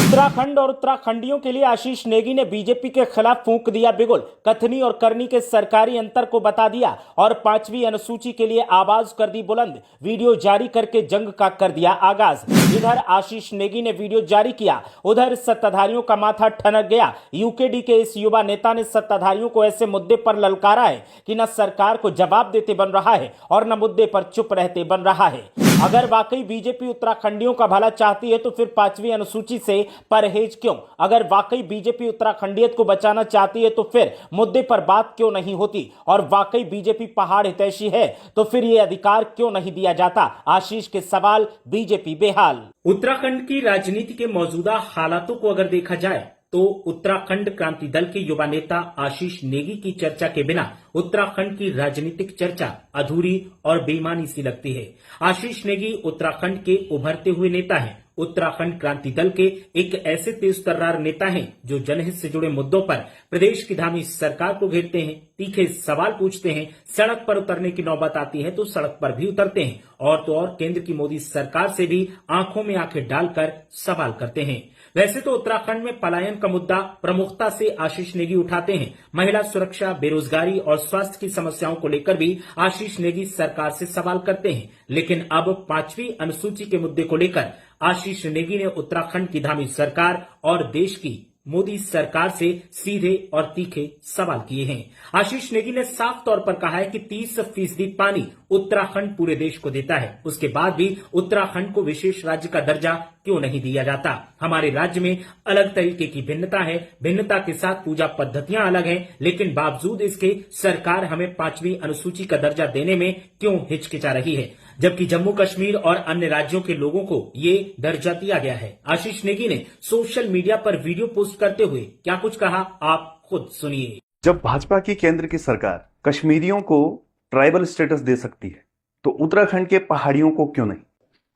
उत्तराखंड और उत्तराखंडियों के लिए आशीष नेगी ने बीजेपी के खिलाफ फूंक दिया बिगुल। कथनी और करनी के सरकारी अंतर को बता दिया और 5वीं अनुसूची के लिए आवाज कर दी बुलंद। वीडियो जारी करके जंग का कर दिया आगाज। इधर आशीष नेगी ने वीडियो जारी किया, उधर सत्ताधारियों का माथा ठनक गया। यूकेडी के इस युवा नेता ने सत्ताधारियों को ऐसे मुद्दे पर ललकारा है कि न सरकार को जवाब देते बन रहा है और न मुद्दे पर चुप रहते बन रहा है। अगर वाकई बीजेपी उत्तराखंडियों का भला चाहती है तो फिर 5वीं अनुसूची से परहेज क्यों? अगर वाकई बीजेपी उत्तराखंडियत को बचाना चाहती है तो फिर मुद्दे पर बात क्यों नहीं होती? और वाकई बीजेपी पहाड़ हितैषी है तो फिर ये अधिकार क्यों नहीं दिया जाता? आशीष के सवाल, बीजेपी बेहाल। उत्तराखंड की राजनीति के मौजूदा हालातों को अगर देखा जाए तो उत्तराखंड क्रांति दल के युवा नेता आशीष नेगी की चर्चा के बिना उत्तराखंड की राजनीतिक चर्चा अधूरी और बेईमानी सी लगती है। आशीष नेगी उत्तराखंड के उभरते हुए नेता हैं। उत्तराखंड क्रांति दल के एक ऐसे तेज तर्रार नेता हैं जो जनहित से जुड़े मुद्दों पर प्रदेश की धामी सरकार को घेरते हैं, तीखे सवाल पूछते हैं। सड़क पर उतरने की नौबत आती है तो सड़क पर भी उतरते हैं और तो और केंद्र की मोदी सरकार से भी आंखों में आंखें डालकर सवाल करते हैं। वैसे तो उत्तराखंड में पलायन का मुद्दा प्रमुखता से आशीष नेगी उठाते हैं। महिला सुरक्षा, बेरोजगारी और स्वास्थ्य की समस्याओं को लेकर भी आशीष नेगी सरकार से सवाल करते हैं। लेकिन अब 5वीं अनुसूची के मुद्दे को लेकर आशीष नेगी ने उत्तराखंड की धामी सरकार और देश की मोदी सरकार से सीधे और तीखे सवाल किए हैं। आशीष नेगी ने साफ तौर पर कहा है कि 30% पानी उत्तराखंड पूरे देश को देता है, उसके बाद भी उत्तराखंड को विशेष राज्य का दर्जा क्यों नहीं दिया जाता? हमारे राज्य में अलग तरीके की भिन्नता है, भिन्नता के साथ पूजा पद्धतियां अलग हैं, लेकिन बावजूद इसके सरकार हमें 5वीं अनुसूची का दर्जा देने में क्यों हिचकिचा रही है, जबकि जम्मू कश्मीर और अन्य राज्यों के लोगों को ये दर्जा दिया गया है। आशीष नेगी ने सोशल मीडिया पर वीडियो पोस्ट करते हुए क्या कुछ कहा, आप खुद सुनिए। जब भाजपा की केंद्र की सरकार कश्मीरियों को ट्राइबल स्टेटस दे सकती है तो उत्तराखंड के पहाड़ियों को क्यों नहीं?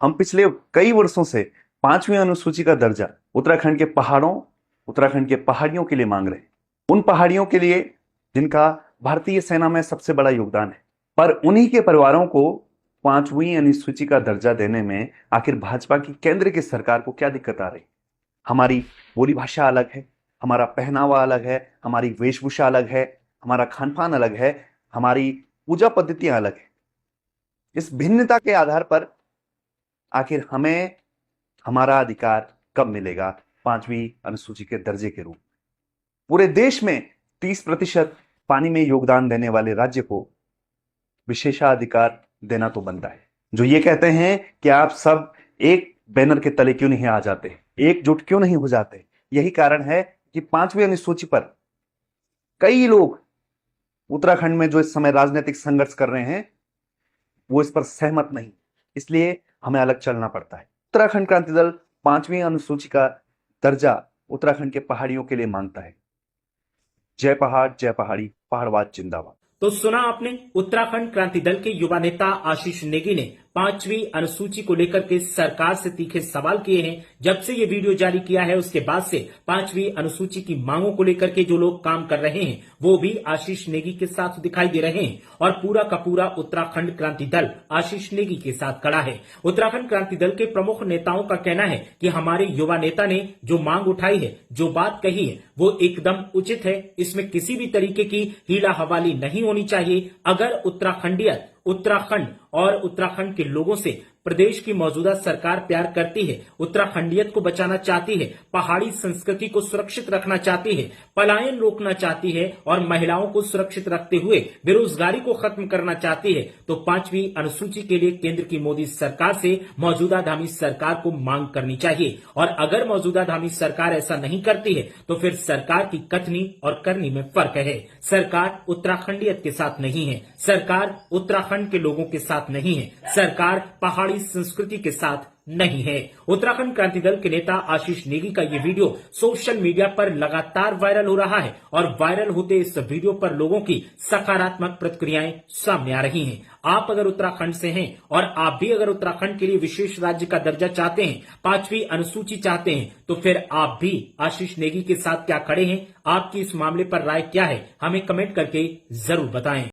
हम पिछले कई वर्षों से 5वीं अनुसूची का दर्जा उत्तराखंड के पहाड़ों, उत्तराखंड के पहाड़ियों के लिए मांग रहे हैं। उन पहाड़ियों के लिए जिनका भारतीय सेना में सबसे बड़ा योगदान है, पर उन्हीं के परिवारों को 5वीं अनुसूची का दर्जा देने में आखिर भाजपा की केंद्र की सरकार को क्या दिक्कत आ रही? हमारी बोली भाषा अलग है, हमारा पहनावा अलग है, हमारी वेशभूषा अलग है, हमारा खान पान अलग है, हमारी पूजा पद्धतियां अलग है। इस भिन्नता के आधार पर आखिर हमें हमारा अधिकार कब मिलेगा 5वीं अनुसूची के दर्जे के रूप? पूरे देश में 30% पानी में योगदान देने वाले राज्य को विशेषाधिकार देना तो बनता है। जो ये कहते हैं कि आप सब एक बैनर के तले क्यों नहीं आ जाते, एकजुट क्यों नहीं हो जाते? यही कारण है कि 5वीं अनुसूची पर कई लोग उत्तराखंड में जो इस समय राजनीतिक संघर्ष कर रहे हैं वो इस पर सहमत नहीं, इसलिए हमें अलग चलना पड़ता है। उत्तराखंड क्रांति दल 5वीं अनुसूची का दर्जा उत्तराखंड के पहाड़ियों के लिए मांगता है। जय पहाड़, जय पहाड़ी, पहाड़वाद जिंदाबाद। तो सुना आपने, उत्तराखंड क्रांति दल के युवा नेता आशीष नेगी ने 5वीं अनुसूची को लेकर के सरकार से तीखे सवाल किए हैं। जब से ये वीडियो जारी किया है उसके बाद से 5वीं अनुसूची की मांगों को लेकर के जो लोग काम कर रहे हैं वो भी आशीष नेगी के साथ दिखाई दे रहे हैं और पूरा का पूरा उत्तराखंड क्रांति दल आशीष नेगी के साथ खड़ा है। उत्तराखंड क्रांति दल के प्रमुख नेताओं का कहना है कि हमारे युवा नेता ने जो मांग उठाई है, जो बात कही है वो एकदम उचित है। इसमें किसी भी तरीके की हीला हवाली नहीं होनी चाहिए। अगर उत्तराखंडियत, उत्तराखंड और उत्तराखंड के लोगों से प्रदेश की मौजूदा सरकार प्यार करती है, उत्तराखंडियत को बचाना चाहती है, पहाड़ी संस्कृति को सुरक्षित रखना चाहती है, पलायन रोकना चाहती है और महिलाओं को सुरक्षित रखते हुए बेरोजगारी को खत्म करना चाहती है, तो 5वीं अनुसूची के लिए केंद्र की मोदी सरकार से मौजूदा धामी सरकार को मांग करनी चाहिए। और अगर मौजूदा धामी सरकार ऐसा नहीं करती है तो फिर सरकार की कथनी और करनी में फर्क है। सरकार उत्तराखंडियत के साथ नहीं है, सरकार उत्तराखंड के लोगों के साथ नहीं है, सरकार पहाड़ी संस्कृति के साथ नहीं है। उत्तराखंड क्रांति दल के नेता आशीष नेगी का ये वीडियो सोशल मीडिया पर लगातार वायरल हो रहा है और वायरल होते इस वीडियो पर लोगों की सकारात्मक प्रतिक्रियाएं सामने आ रही हैं। आप अगर उत्तराखंड से हैं और आप भी अगर उत्तराखंड के लिए विशेष राज्य का दर्जा चाहते हैं, 5वीं अनुसूची चाहते हैं, तो फिर आप भी आशीष नेगी के साथ क्या खड़े हैं? आपकी इस मामले पर राय क्या है? हमें कमेंट करके जरूर बताएं।